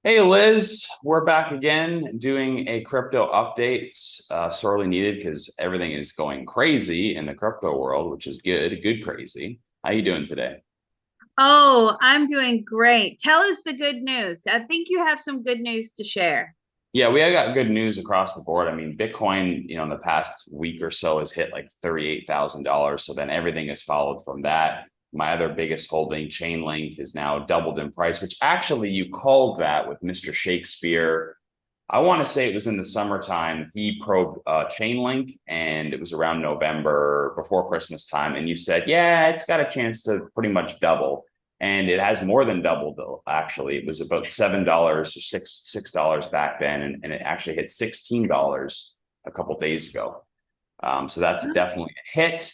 Hey Liz, we're back again doing a crypto updates, sorely needed because everything is going crazy in the crypto world, which is good crazy. How you doing today? Oh, I'm doing great. Tell us the good news. I think you have some good news to share. Yeah, we have got good news across the board. I mean, Bitcoin, in the past week or so has hit like $38,000. So then everything has followed from that. My other biggest holding, Chainlink, is now doubled in price, which actually you called that with Mr. Shakespeare. I want to say it was in the summertime. He probed Chainlink, and it was around November before Christmas time. And you said, yeah, it's got a chance to pretty much double. And it has more than doubled, though. Actually, it was about $7 or $6 back then, and it actually hit $16 a couple days ago. So that's definitely a hit.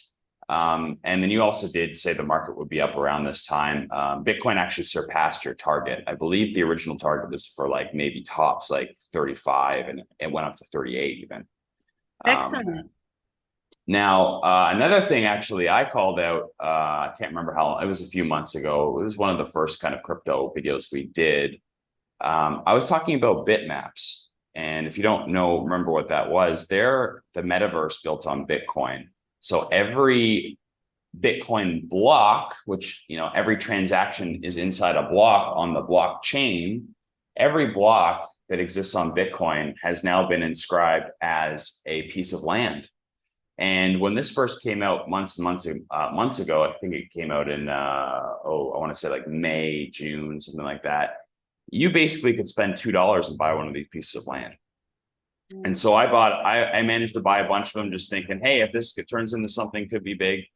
And then you also did say the market would be up around this time. Bitcoin actually surpassed your target. I believe the original target was for like maybe tops like 35, and it went up to 38 even. Excellent. Now, another thing actually I called out, I can't remember how long, it was a few months ago. It was one of the first kind of crypto videos we did. I was talking about bitmaps. And if you don't remember what that was, they're the metaverse built on Bitcoin. So every Bitcoin block, which, every transaction is inside a block on the blockchain, every block that exists on Bitcoin has now been inscribed as a piece of land. And when this first came out months ago, I think it came out in, I want to say like May, June, something like that. You basically could spend $2 and buy one of these pieces of land. And so I managed to buy a bunch of them just thinking, hey, if this turns into something, could be big.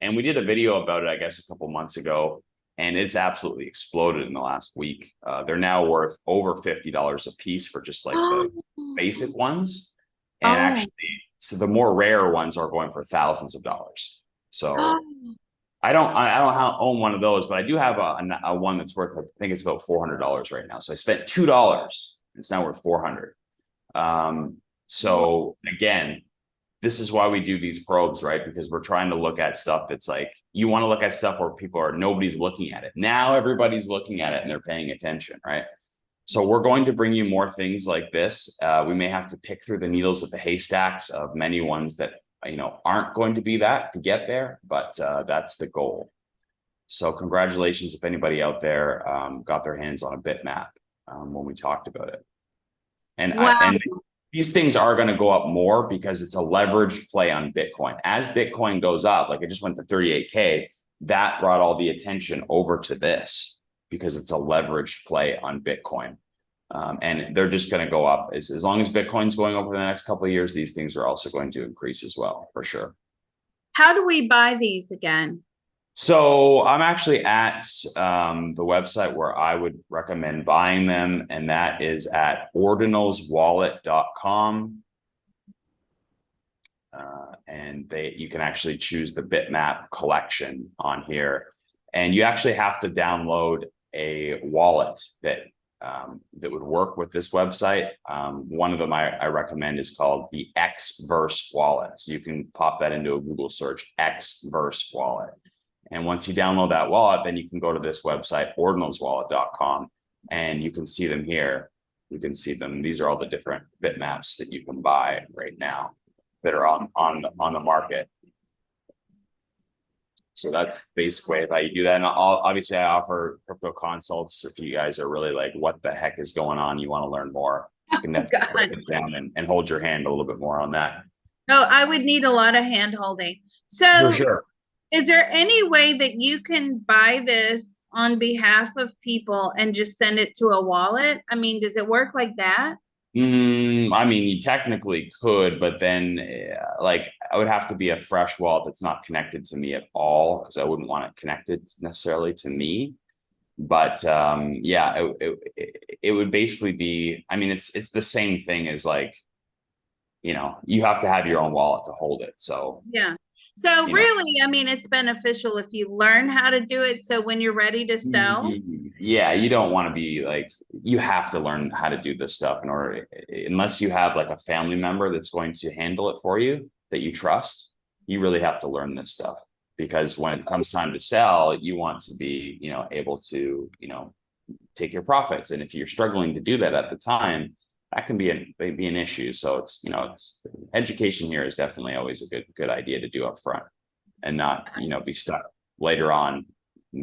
And we did a video about it, I guess, a couple months ago, and it's absolutely exploded in the last week. They're now worth over $50 a piece for just like the basic ones. And actually, so the more rare ones are going for thousands of dollars. So I don't own one of those, but I do have a one that's worth, I think it's about $400 right now. So I spent $2. It's now worth $400. So again, this is why we do these probes, right? Because we're trying to look at stuff that's like, you want to look at stuff where nobody's looking at it. Now everybody's looking at it and they're paying attention, right? So we're going to bring you more things like this. We may have to pick through the needles of the haystacks of many ones that, aren't going to be that to get there, but that's the goal. So congratulations if anybody out there got their hands on a bitmap when we talked about it. And, and these things are going to go up more because it's a leveraged play on Bitcoin. As Bitcoin goes up, like it just went to 38K, that brought all the attention over to this because it's a leveraged play on Bitcoin. And they're just going to go up. As long as Bitcoin's going up over the next couple of years, these things are also going to increase as well, for sure. How do we buy these again? So I'm actually at the website where I would recommend buying them, and that is at ordinalswallet.com. And you can actually choose the Bitmap collection on here. And you actually have to download a wallet that would work with this website. One of them I recommend is called the Xverse wallet. So you can pop that into a Google search, Xverse wallet. And once you download that wallet, then you can go to this website, ordinalswallet.com, and you can see them here. You can see them. These are all the different bitmaps that you can buy right now that are on the market. So that's the basic way of how you do that. And obviously, I offer crypto consults. If you guys are really like, what the heck is going on? You want to learn more, you can definitely break it down and hold your hand a little bit more on that. No, I would need a lot of hand holding. So for sure. Is there any way that you can buy this on behalf of people and just send it to a wallet? I mean, does it work like that? I mean, you technically could, but then like I would have to be a fresh wallet that's not connected to me at all because I wouldn't want it connected necessarily to me. But yeah, it would basically be, I mean, it's the same thing as like, you have to have your own wallet to hold it. So yeah. So you know. really, I mean, it's beneficial if you learn how to do it. So when you're ready to sell, Yeah, you don't want to be like, you have to learn how to do this stuff in order, unless you have like a family member that's going to handle it for you that you trust, you really have to learn this stuff. Because when it comes time to sell, you want to be, able to, take your profits. And if you're struggling to do that at the time, that can be an issue. So it's education here is definitely always a good idea to do up front and not, be stuck later on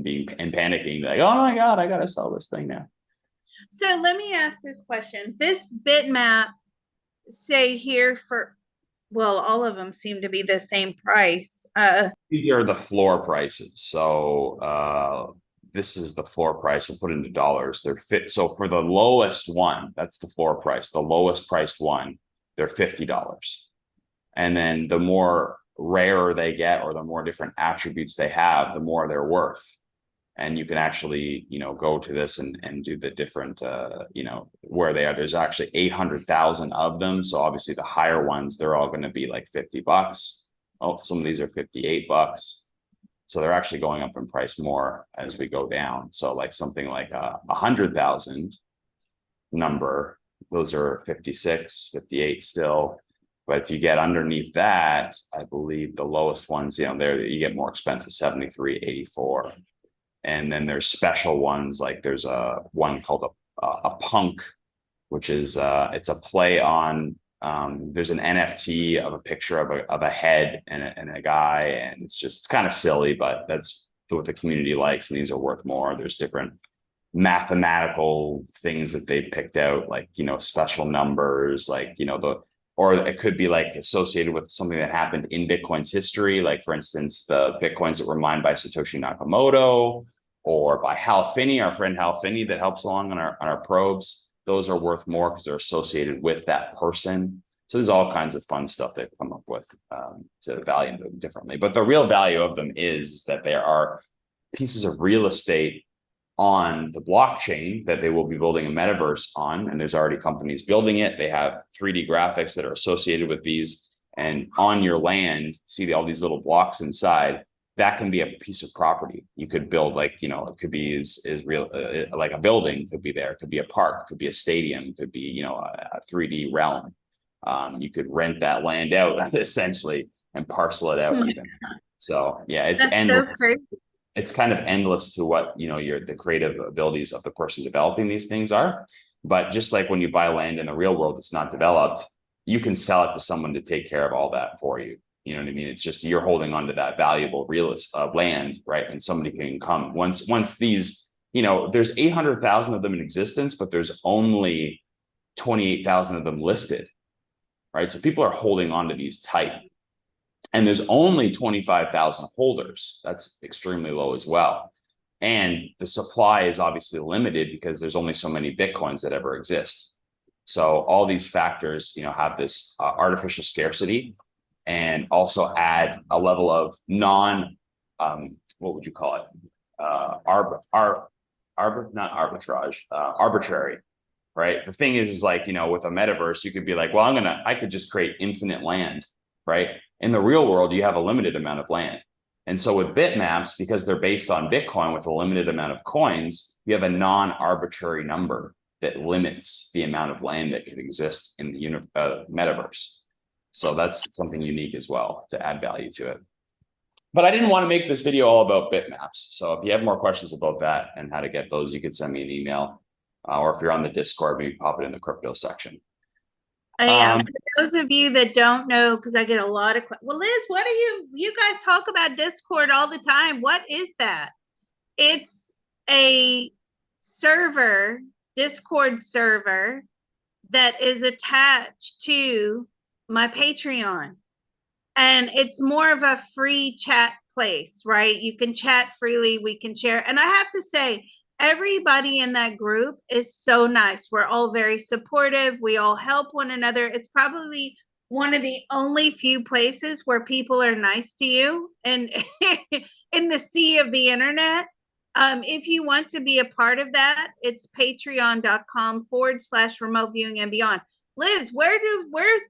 being and panicking like, oh my God, I gotta sell this thing now. so let me ask this question. This bitmap, say here for, well, all of them seem to be the same price. These are the floor prices. So this is the floor price. We'll put into dollars. They're fit. So for the lowest one, that's the floor price. The lowest priced one, they're $50. And then the more rare they get, or the more different attributes they have, the more they're worth. And you can actually, go to this and do the different, where they are. There's actually 800,000 of them. So obviously the higher ones, they're all going to be like $50. Oh, some of these are $58. So they're actually going up in price more as we go down. So like something like 100,000 number, those are 56, 58 still. But if you get underneath that, I believe the lowest ones, there you get more expensive, 73, 84. And then there's special ones, like there's a one called a punk, which is it's a play on there's an NFT of a picture of a head and a guy, and it's kind of silly, but that's what the community likes, and these are worth more. There's different mathematical things that they picked out, like special numbers, like or it could be like associated with something that happened in Bitcoin's history, like for instance the Bitcoins that were mined by Satoshi Nakamoto or by Hal Finney, our friend Hal Finney that helps along on our probes. Those are worth more because they're associated with that person. So there's all kinds of fun stuff they've come up with to value them differently. But the real value of them is that there are pieces of real estate on the blockchain that they will be building a metaverse on. And there's already companies building it. They have 3D graphics that are associated with these. And on your land, see all these little blocks inside. That can be a piece of property. You could build it could be is real, like a building could be there. It could be a park, could be a stadium, could be, a 3D realm. You could rent that land out essentially and parcel it out even. So yeah, it's That's so endless. crazy. It's kind of endless to what, the creative abilities of the person developing these things are. But just like when you buy land in the real world that's not developed, you can sell it to someone to take care of all that for you. You know what I mean? It's just you're holding on to that valuable real land, right? And somebody can come once these, there's 800,000 of them in existence, but there's only 28,000 of them listed, right? So people are holding on to these tight. And there's only 25,000 holders. That's extremely low as well. And the supply is obviously limited because there's only so many Bitcoins that ever exist. So all these factors, have this artificial scarcity, and also add a level of what would you call it? Not arbitrage, arbitrary, right? The thing is like, with a metaverse, you could be like, well, I could just create infinite land, right? In the real world, you have a limited amount of land. And so with bitmaps, because they're based on Bitcoin with a limited amount of coins, you have a non-arbitrary number that limits the amount of land that could exist in the metaverse. So that's something unique as well to add value to it. But I didn't want to make this video all about bitmaps. So if you have more questions about that and how to get those, you could send me an email. Or if you're on the Discord, maybe pop it in the crypto section. Yeah, for those of you that don't know, because I get a lot of well, Liz, what are you guys talk about Discord all the time. What is that? It's a server, Discord server that is attached to my Patreon. And it's more of a free chat place, right? You can chat freely, we can share. And I have to say, everybody in that group is so nice. We're all very supportive. We all help one another. It's probably one of the only few places where people are nice to you and in the sea of the internet. If you want to be a part of that, it's patreon.com/remote viewing and beyond. Liz, where's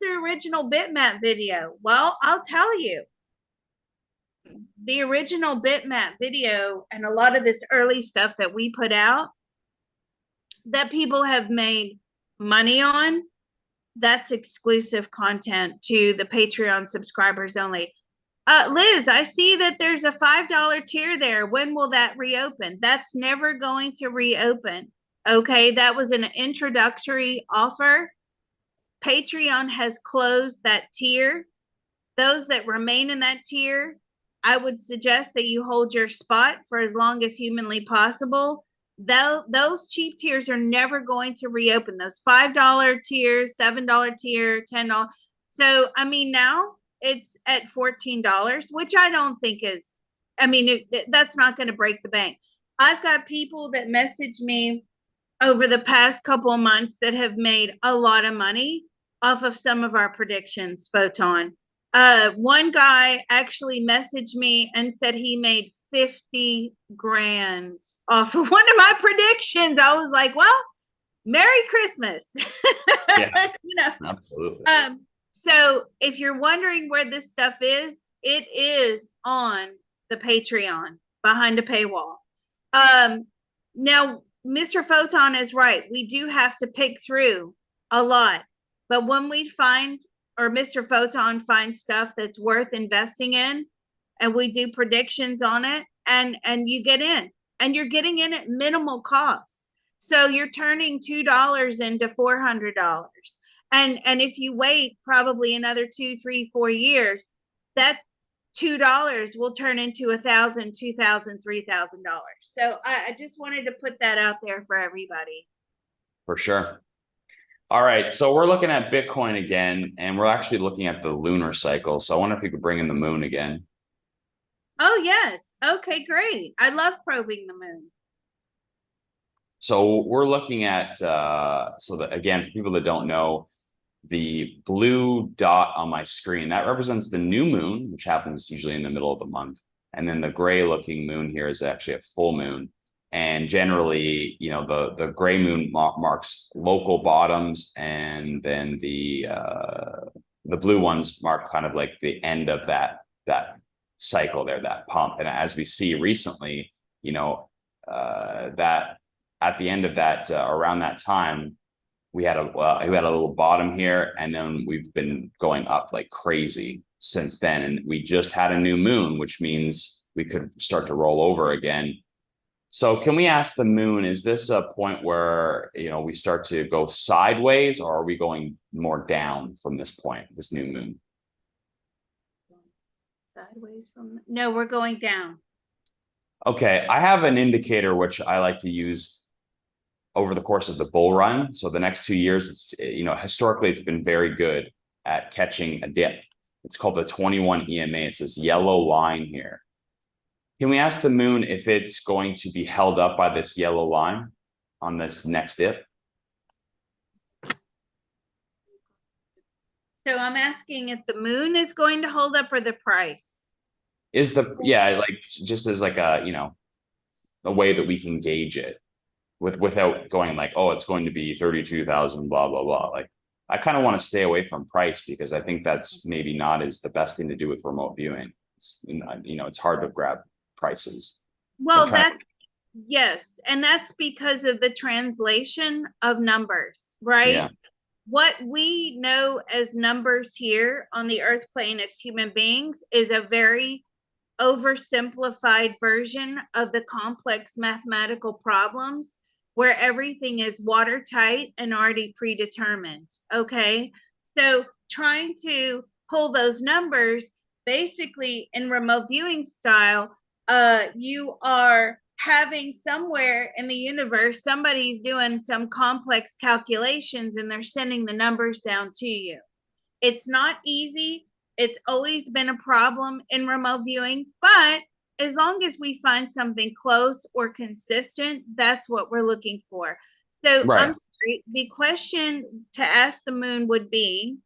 the original bitmap video? Well, I'll tell you. the original Bitmap video and a lot of this early stuff that we put out that people have made money on, that's exclusive content to the Patreon subscribers only. Liz, I see that there's a $5 tier there. When will that reopen? That's never going to reopen. Okay, that was an introductory offer. Patreon has closed that tier. Those that remain in that tier, I would suggest that you hold your spot for as long as humanly possible. Those cheap tiers are never going to reopen. Those $5 tiers, $7 tier, $10. So, I mean, now it's at $14, which I don't think is, I mean, that's not going to break the bank. I've got people that message me over the past couple of months that have made a lot of money off of some of our predictions, Photon. One guy actually messaged me and said he made 50 grand off of one of my predictions. I was like, well, Merry Christmas. Yeah, you know. absolutely. So if you're wondering where this stuff is, it is on the Patreon behind a paywall. Now, Mr. Photon is right. We do have to pick through a lot. But when we find, or Mr. Photon finds stuff that's worth investing in, and we do predictions on it, and you get in, and you're getting in at minimal cost. So you're turning $2 into $400. And if you wait probably another 2, 3, 4 years, that $2 will turn into $1,000, $2,000, $3,000. So I just wanted to put that out there for everybody. For sure. All right, so we're looking at Bitcoin again, and we're actually looking at the lunar cycle. So I wonder if you could bring in the moon again. Oh, yes. Okay, great. I love probing the moon. So we're looking at, so that again, for people that don't know, the blue dot on my screen, that represents the new moon, which happens usually in the middle of the month. And then the gray looking moon here is actually a full moon. And generally, you know, the gray moon marks local bottoms, and then the blue ones mark kind of like the end of that cycle there, that pump. And as we see recently, you know, that at the end of that, around that time, we had a little bottom here, and then we've been going up like crazy since then. And we just had a new moon, which means we could start to roll over again. So can we ask the moon, is this a point where, you know, we start to go sideways, or are we going more down from this point, this new moon? Sideways from, no, we're going down. Okay, I have an indicator which I like to use over the course of the bull run. So the next 2 years, it's, you know, historically it's been very good at catching a dip. It's called the 21 EMA. It's this yellow line here. Can we ask the moon if it's going to be held up by this yellow line on this next dip? So I'm asking if the moon is going to hold up, or the price. Is the, yeah, like just as like a, you know, a way that we can gauge it without going like, oh, it's going to be 32,000, blah, blah, blah. Like, I kind of want to stay away from price, because I think that's maybe not is the best thing to do with remote viewing. It's, you know, it's hard to grab prices. Well, that's, yes. And that's because of the translation of numbers, right? Yeah. What we know as numbers here on the earth plane as human beings is a very oversimplified version of the complex mathematical problems where everything is watertight and already predetermined. Okay. So trying to pull those numbers basically in remote viewing style, you are having somewhere in the universe, somebody's doing some complex calculations and they're sending the numbers down to you. It's not easy. It's always been a problem in remote viewing, but as long as we find something close or consistent, that's what we're looking for. So Right. I'm sorry, the question to ask the moon would be.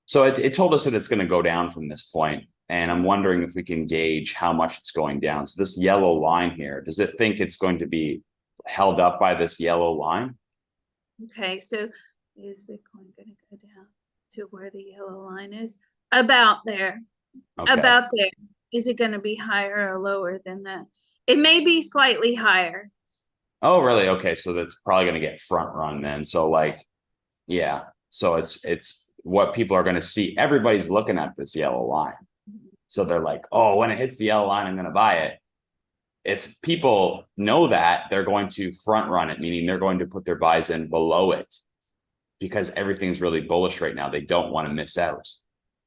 So it told us that it's going to go down from this point, and I'm wondering if we can gauge how much it's going down. So this yellow line here, does it think it's going to be held up by this yellow line? Okay, so is Bitcoin going to go down to where the yellow line is? About there. Okay. About there. Is it going to be higher or lower than that? It may be slightly higher. Oh, really? Okay, so that's probably going to get front run then. So like, yeah. So it's what people are going to see. Everybody's looking at this yellow line. So they're like, oh, when it hits the yellow line, I'm going to buy it. If people know that, they're going to front run it, meaning they're going to put their buys in below it because everything's really bullish right now. They don't want to miss out.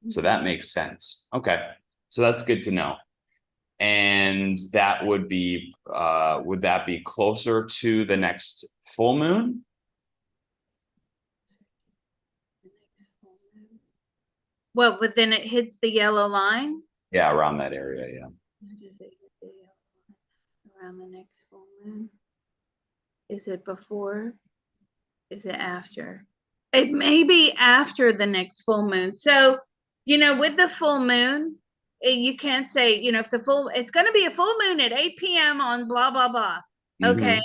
So that makes sense. Okay. So that's good to know. And that would that be closer to the next full moon? Well, but then it hits the yellow line. Yeah, around that area. Yeah. Where does it hit the yellow line? Around the next full moon? Is it before? Is it after? It may be after the next full moon. So, with the full moon, you can't say, if it's going to be a full moon at 8 p.m. on blah, blah, blah. Okay.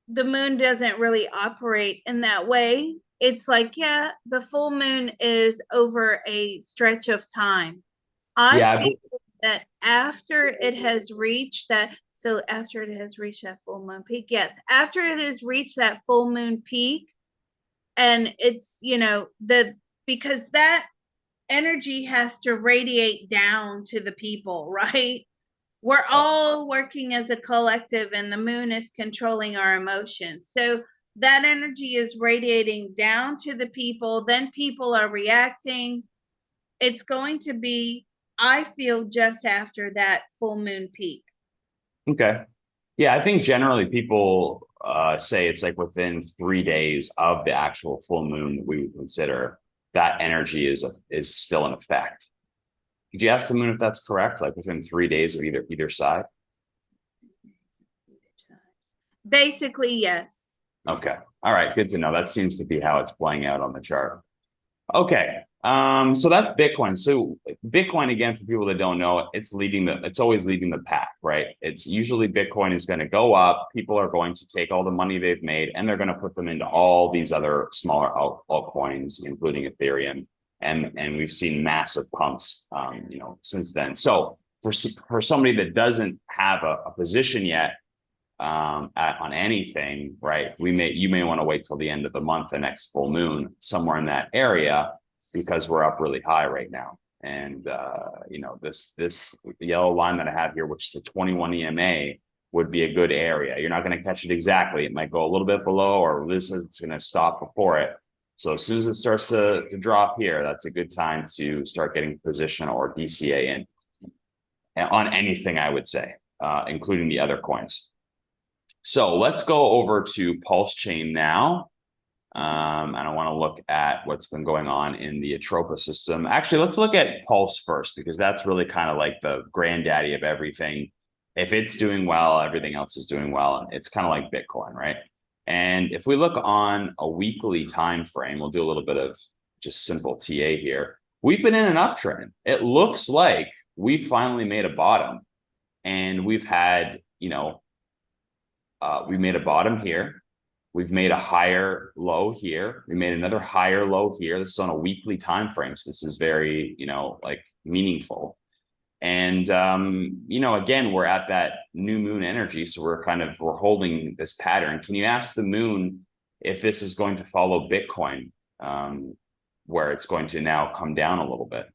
The moon doesn't really operate in that way. It's like, yeah, the full moon is over a stretch of time. I feel that after it has reached that, so after it has reached that full moon peak, yes, after it has reached that full moon peak, and it's, because that energy has to radiate down to the people, right? We're all working as a collective, and the moon is controlling our emotions. So that energy is radiating down to the people, then people are reacting. It's going to be, I feel, just after that full moon peak. Okay. Yeah, I think generally people say it's like within 3 days of the actual full moon that we would consider that energy is still in effect. Did you ask the moon if that's correct? Like within 3 days of either side? Basically, yes. Okay. All right. Good to know. That seems to be how it's playing out on the chart. Okay. So that's Bitcoin. So Bitcoin, again, for people that don't know, it's always leading the pack, right? It's usually Bitcoin is going to go up. People are going to take all the money they've made and they're going to put them into all these other smaller altcoins, including Ethereum. And we've seen massive pumps, since then. So for somebody that doesn't have a position yet, on anything, right? You may want to wait till the end of the month, the next full moon, somewhere in that area, because we're up really high right now. And this yellow line that I have here, which is the 21 EMA, would be a good area. You're not going to catch it exactly. It might go a little bit below, or this is it's going to stop before it. So as soon as it starts to drop here, that's a good time to start getting position or DCA in on anything, I would say, including the other coins. So let's go over to Pulse Chain now. And I want to look at what's been going on in the Atropa system. Actually, let's look at Pulse first, because that's really kind of like the granddaddy of everything. If it's doing well, everything else is doing well. It's kind of like Bitcoin, right? And if we look on a weekly time frame, we'll do a little bit of just simple TA here. We've been in an uptrend. It looks like we finally made a bottom, and we've had, we made a bottom here. We've made a higher low here. We made another higher low here. This is on a weekly time frame. So this is very, meaningful. And, again, we're at that new moon energy. So we're holding this pattern. Can you ask the moon if this is going to follow Bitcoin, where it's going to now come down a little bit?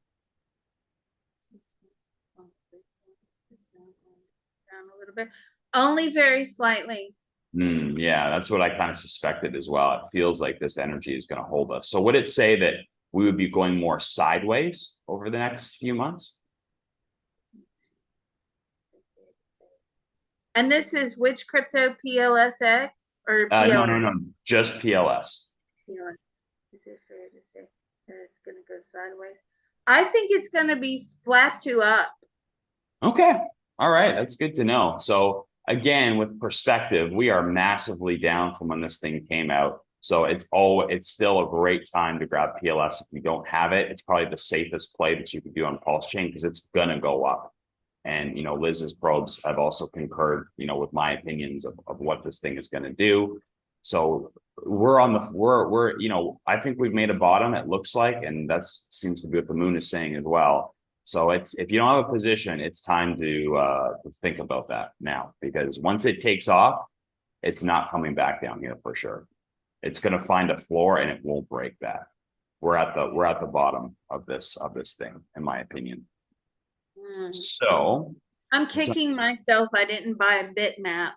Down a little bit. Only very slightly. Yeah, that's what I kind of suspected as well. It feels like this energy is going to hold us. So would it say that we would be going more sideways over the next few months? And this is which crypto, PLSX or PLS? No, just PLS. PLS. Is it fair to say that it's going to go sideways? I think it's going to be flat to up. Okay. All right. That's good to know. So again, with perspective, we are massively down from when this thing came out. So it's still a great time to grab PLS. If you don't have it, it's probably the safest play that you could do on Pulse Chain, because it's going to go up. And, Liz's probes have also concurred, with my opinions of what this thing is going to do. So I think we've made a bottom, it looks like, and that seems to be what the moon is saying as well. So if you don't have a position, it's time to think about that now, because once it takes off, it's not coming back down here for sure. It's going to find a floor and it won't break that. We're at the bottom of this thing, in my opinion. So I'm kicking myself. I didn't buy a bitmap.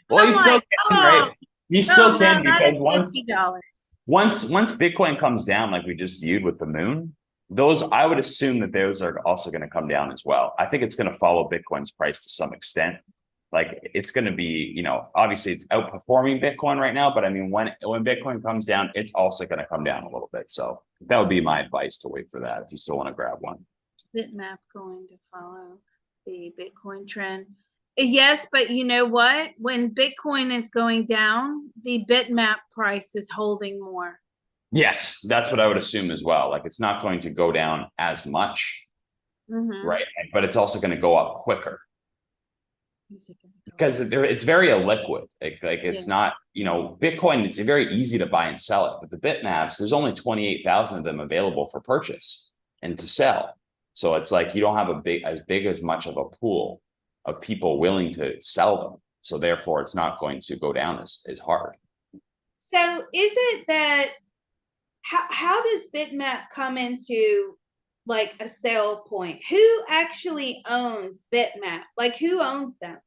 well, you still can, right? You still can, because $50. once Bitcoin comes down, like we just viewed with the moon, those, I would assume that those are also going to come down as well. I think it's going to follow Bitcoin's price to some extent. Like it's going to be, you know, obviously it's outperforming Bitcoin right now, but I mean, when Bitcoin comes down, it's also going to come down a little bit. So that would be my advice, to wait for that if you still want to grab one. Bitmap going to follow the Bitcoin trend. Yes, but you know what? When Bitcoin is going down, the Bitmap price is holding more. Yes, that's what I would assume as well. Like it's not going to go down as much, right? But it's also going to go up quicker, because it's very illiquid. Like it's not, you know, Bitcoin, it's very easy to buy and sell it, but the bitmaps, there's only 28,000 of them available for purchase and to sell. So it's like you don't have as much of a pool of people willing to sell them. So therefore it's not going to go down as hard. So is it that, how does Bitmap come into like a sale point? Who actually owns Bitmap? Like who owns them?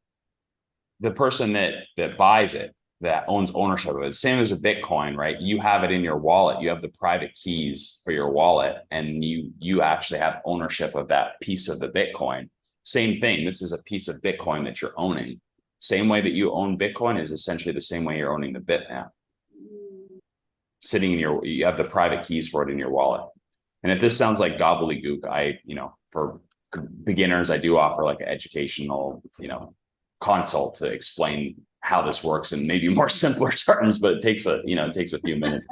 The person that buys it, that owns ownership of it. Same as a Bitcoin, right? You have it in your wallet. You have the private keys for your wallet, and you actually have ownership of that piece of the Bitcoin. Same thing. This is a piece of Bitcoin that you're owning. Same way that you own Bitcoin is essentially the same way you're owning the Bitmap. Sitting in you have the private keys for it in your wallet. And if this sounds like gobbledygook, for beginners, I do offer like an educational, consult to explain how this works in maybe more simpler terms, but it takes a few minutes.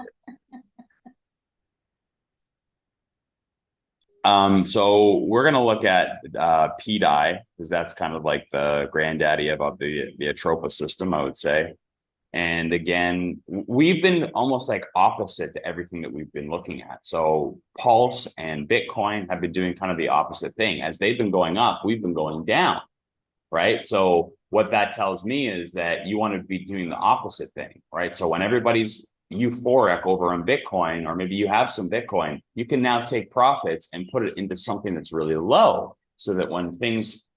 So we're going to look at Pedity, because that's kind of like the granddaddy of the Atropa system, I would say. And again, we've been almost like opposite to everything that we've been looking at. So Pulse and Bitcoin have been doing kind of the opposite thing. As they've been going up, we've been going down, right? So what that tells me is that you want to be doing the opposite thing, right? So when everybody's euphoric over on Bitcoin, or maybe you have some Bitcoin, you can now take profits and put it into something that's really low, so that when things,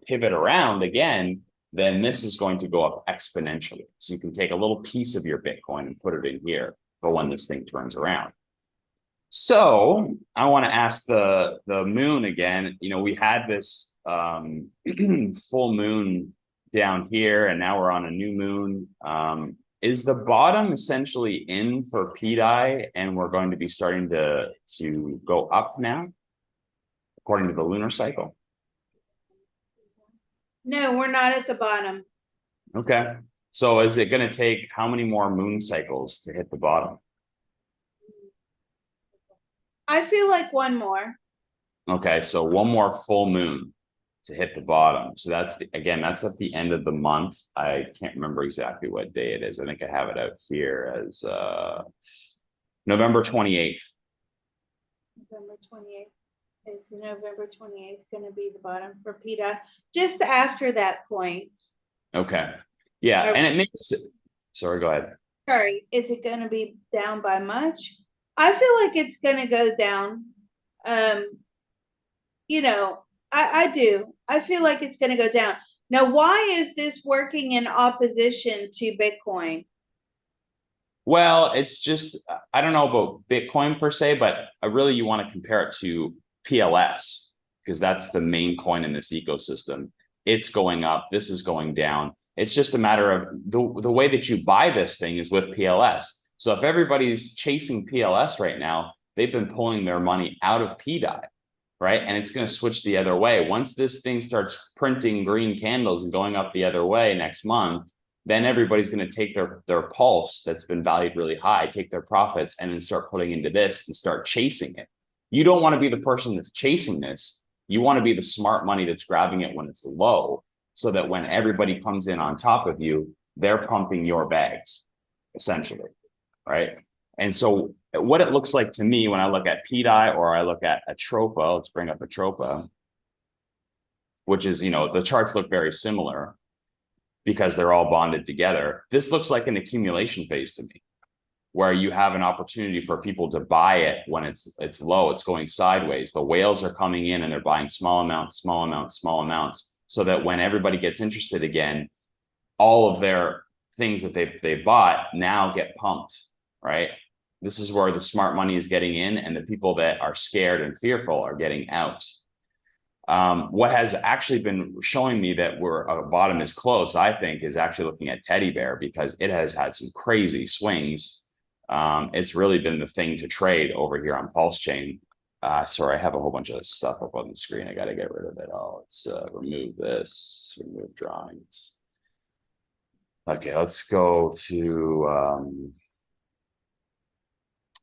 pivot around again, then this is going to go up exponentially. So you can take a little piece of your Bitcoin and put it in here for when this thing turns around. So I want to ask the moon again. We had this full moon down here, and now we're on a new moon. Is the bottom essentially in for Pedity, and we're going to be starting to go up now, according to the lunar cycle? No, we're not at the bottom. Okay. So is it going to take how many more moon cycles to hit the bottom? I feel like one more. Okay, so one more full moon to hit the bottom. So that's at the end of the month. I can't remember exactly what day it is. I think I have it out here as November 28th. November 28th. Is November 28th going to be the bottom for Pedity? Just after that point. Okay. Yeah, and it makes... Sorry, go ahead. Sorry, is it going to be down by much? I feel like it's going to go down. I do. I feel like it's going to go down. Now, why is this working in opposition to Bitcoin? Well, it's just, I don't know about Bitcoin per se, but really you want to compare it to PLS, because that's the main coin in this ecosystem. It's going up. This is going down. It's just a matter of the way that you buy this thing is with PLS. So if everybody's chasing PLS right now, they've been pulling their money out of Pedity, right? And it's going to switch the other way. Once this thing starts printing green candles and going up the other way next month, then everybody's going to take their pulse that's been valued really high, take their profits, and then start putting into this and start chasing it. You don't want to be the person that's chasing this. You want to be the smart money that's grabbing it when it's low, so that when everybody comes in on top of you, they're pumping your bags, essentially, right? And so what it looks like to me when I look at Pedity or I look at Atropa, let's bring up Atropa, which is, you know, the charts look very similar because they're all bonded together. This looks like an accumulation phase to me, where you have an opportunity for people to buy it when it's low, it's going sideways. The whales are coming in and they're buying small amounts, small amounts, small amounts, so that when everybody gets interested again, all of their things that they bought now get pumped, right? This is where the smart money is getting in and the people that are scared and fearful are getting out. What has actually been showing me that we're a bottom is close, I think, is actually looking at Teddy Bear, because it has had some crazy swings. It's really been the thing to trade over here on Pulse Chain. Sorry, I have a whole bunch of stuff up on the screen. I got to get rid of it all. Let's remove this, remove drawings. Okay, let's go to,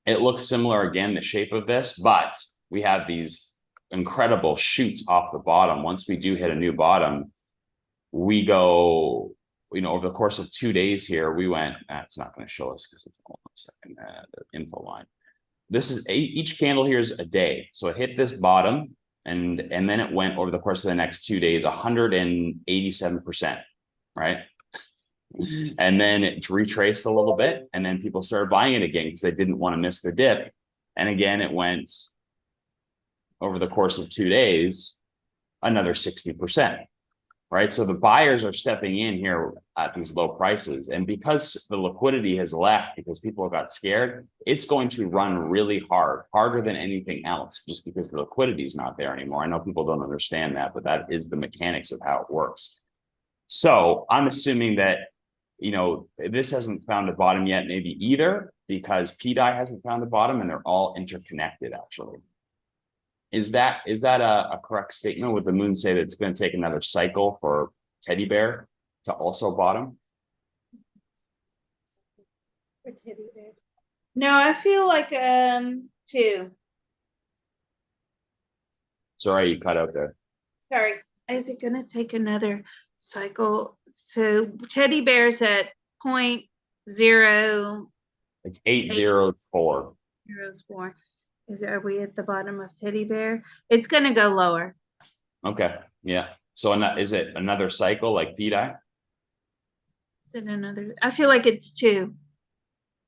it looks similar again, the shape of this, but we have these incredible shoots off the bottom. Once we do hit a new bottom, we go, you know, over the course of 2 days here, we went, it's not going to show us because it's hold on a second, the info line. This is each candle here is a day. So it hit this bottom and then it went over the course of the next 2 days, 187%, right? And then it retraced a little bit, and then people started buying it again because they didn't want to miss the dip. And again, it went over the course of 2 days, another 60%, right? So the buyers are stepping in here at these low prices. And because the liquidity has left, because people got scared, it's going to run really hard, harder than anything else, just because the liquidity is not there anymore. I know people don't understand that, but that is the mechanics of how it works. So I'm assuming that, you know, this hasn't found a bottom yet, maybe either, because Pedity hasn't found a bottom, and they're all interconnected, actually. Is that a correct statement? Would the moon say that it's going to take another cycle for Teddy Bear to also bottom? For Teddy Bear. No, I feel like 2. Sorry, you cut out there. Sorry. Is it going to take another cycle? So Teddy Bear's at 0.0. It's 804. 04. Are we at the bottom of Teddy Bear? It's going to go lower. Okay. Yeah. So is it another cycle like Pedity? Is it another? I feel like it's 2.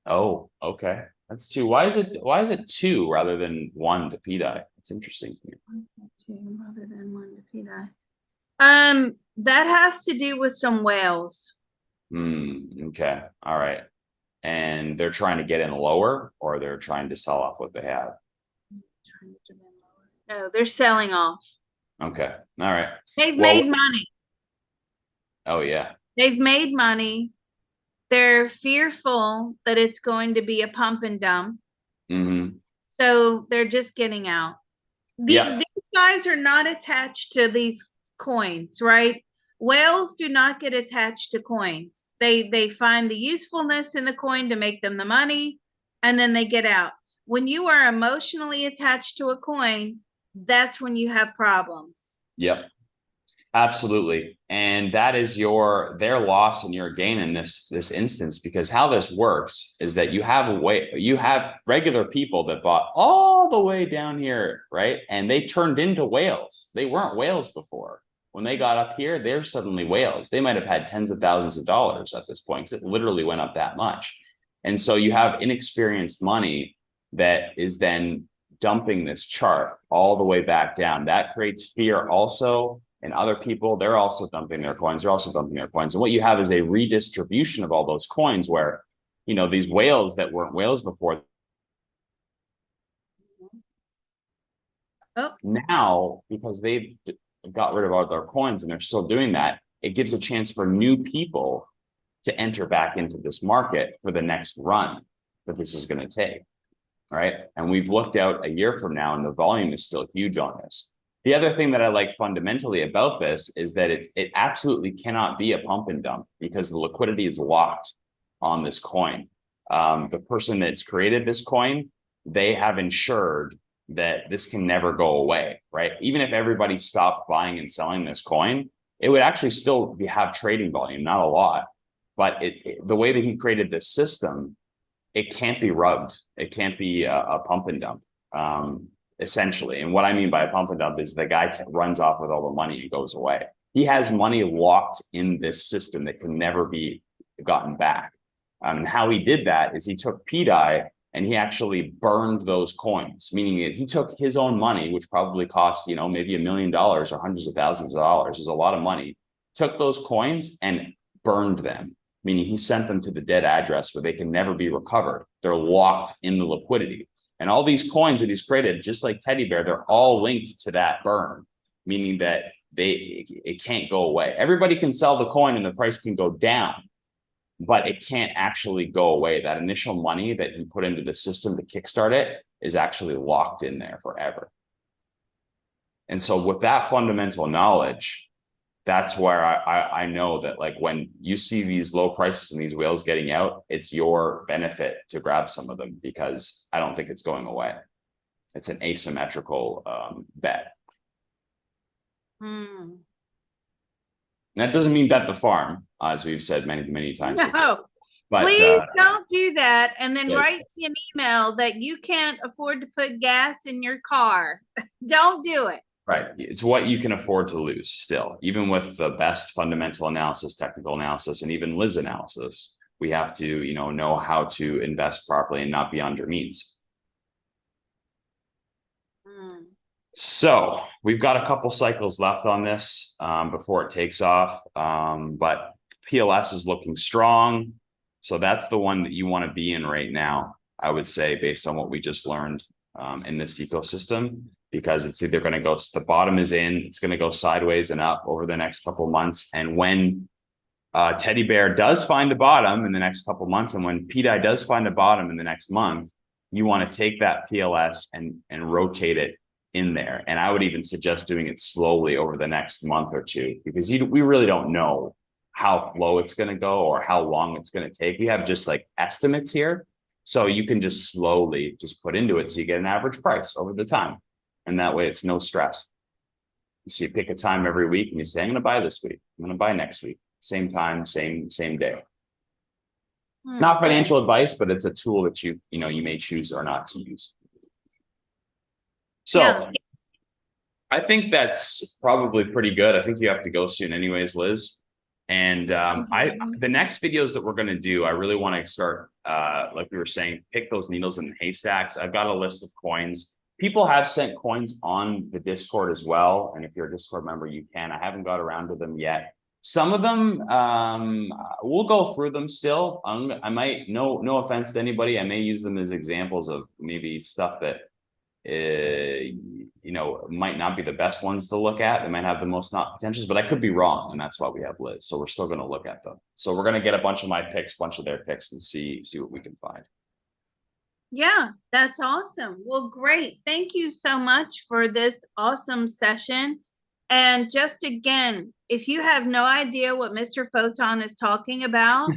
Oh, okay. That's 2. Why is it 2 rather than 1 to Pedity? It's interesting. 2 rather than 1 to Pedity. That has to do with some whales. Okay. All right. And they're trying to get in lower, or they're trying to sell off what they have? No, they're selling off. Okay. All right. They've made money. Oh, yeah. They've made money. They're fearful that it's going to be a pump and dump. So they're just getting out. These guys are not attached to these coins, right? Whales do not get attached to coins. They find the usefulness in the coin to make them the money, and then they get out. When you are emotionally attached to a coin, that's when you have problems. Yep. Absolutely. And that is their loss and your gain in this instance, because how this works is that you have regular people that bought all the way down here, right? And they turned into whales. They weren't whales before. When they got up here, they're suddenly whales. They might have had tens of thousands of dollars at this point, because it literally went up that much. And so you have inexperienced money that is then dumping this chart all the way back down. That creates fear also. And other people, they're also dumping their coins. They're also dumping their coins. And what you have is a redistribution of all those coins where, you know, these whales that weren't whales before, now, because they've got rid of all their coins and they're still doing that, it gives a chance for new people to enter back into this market for the next run that this is going to take, right? And we've looked out a year from now, and the volume is still huge on this. The other thing that I like fundamentally about this is that it absolutely cannot be a pump and dump, because the liquidity is locked on this coin. The person that's created this coin, they have ensured that this can never go away, right? Even if everybody stopped buying and selling this coin, it would actually still have trading volume, not a lot. But the way that he created this system it can't be rubbed. It can't be a pump and dump, essentially. And what I mean by a pump and dump is the guy runs off with all the money and goes away. He has money locked in this system that can never be gotten back. And how he did that is he took Pedity and he actually burned those coins, meaning that he took his own money, which probably cost, you know, maybe $1 million or hundreds of thousands of dollars, is a lot of money, took those coins and burned them, meaning he sent them to the dead address where they can never be recovered. They're locked in the liquidity. And all these coins that he's created, just like Teddy Bear, they're all linked to that burn, meaning that it can't go away. Everybody can sell the coin and the price can go down, but it can't actually go away. That initial money that he put into the system to kickstart it is actually locked in there forever. And so with that fundamental knowledge, that's where I know that, like, when you see these low prices and these whales getting out, it's your benefit to grab some of them, because I don't think it's going away. It's an asymmetrical bet. That doesn't mean bet the farm, as we've said many, many times. No, before. But, please don't do that. And then write me an email that you can't afford to put gas in your car. Don't do it. Right. It's what you can afford to lose still. Even with the best fundamental analysis, technical analysis, and even Liz analysis, we have to, you know how to invest properly and not be on your means. So we've got a couple cycles left on this before it takes off. But PLS is looking strong. So that's the one that you want to be in right now, I would say, based on what we just learned in this ecosystem, because it's either going to go, the bottom is in, it's going to go sideways and up over the next couple of months. And when Teddy Bear does find a bottom in the next couple of months, and when Pedity does find a bottom in the next month, you want to take that PLS and rotate it in there. And I would even suggest doing it slowly over the next month or two, because we really don't know how low it's going to go or how long it's going to take. We have just like estimates here. So you can just slowly just put into it so you get an average price over the time. And that way it's no stress. So you pick a time every week and you say, I'm going to buy this week. I'm going to buy next week. Same time, same day. Not financial advice, but it's a tool that you may choose or not to use. So I think that's probably pretty good. I think you have to go soon anyways, Liz. And the next videos that we're going to do, I really want to start, like we were saying, pick those needles in the haystacks. I've got a list of coins. People have sent coins on the Discord as well. And if you're a Discord member, you can. I haven't got around to them yet. Some of them, we'll go through them still. I might, no offense to anybody, I may use them as examples of maybe stuff that might not be the best ones to look at. They might have the most not potentials, but I could be wrong, and that's why we have Liz. So we're still going to look at them. So we're going to get a bunch of my picks, a bunch of their picks, and see what we can find. Yeah, that's awesome. Well, great. Thank you so much for this awesome session. And just again, if you have no idea what Mr. Photon is talking about,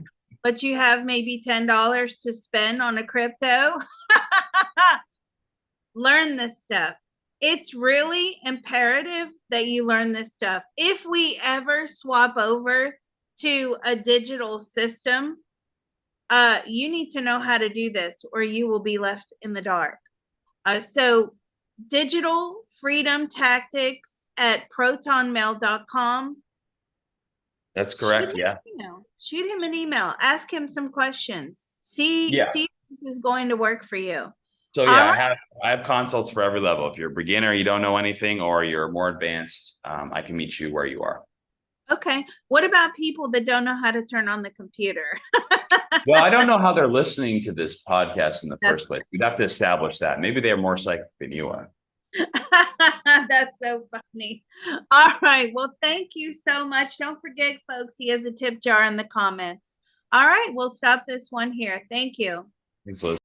but you have maybe $10 to spend on a crypto, learn this stuff. It's really imperative that you learn this stuff. If we ever swap over to a digital system, you need to know how to do this or you will be left in the dark. So digital freedom tactics at protonmail.com. That's correct. Shoot him an email. Ask him some questions. See if this is going to work for you. So yeah, I have consults for every level. If you're a beginner, you don't know anything, or you're more advanced, I can meet you where you are. Okay. What about people that don't know how to turn on the computer? Well, I don't know how they're listening to this podcast in the first place. We'd have to establish that. Maybe they're more psychic than you are. That's so funny. All right. Well, thank you so much. Don't forget, folks, he has a tip jar in the comments. All right. We'll stop this one here. Thank you. Thanks, Liz.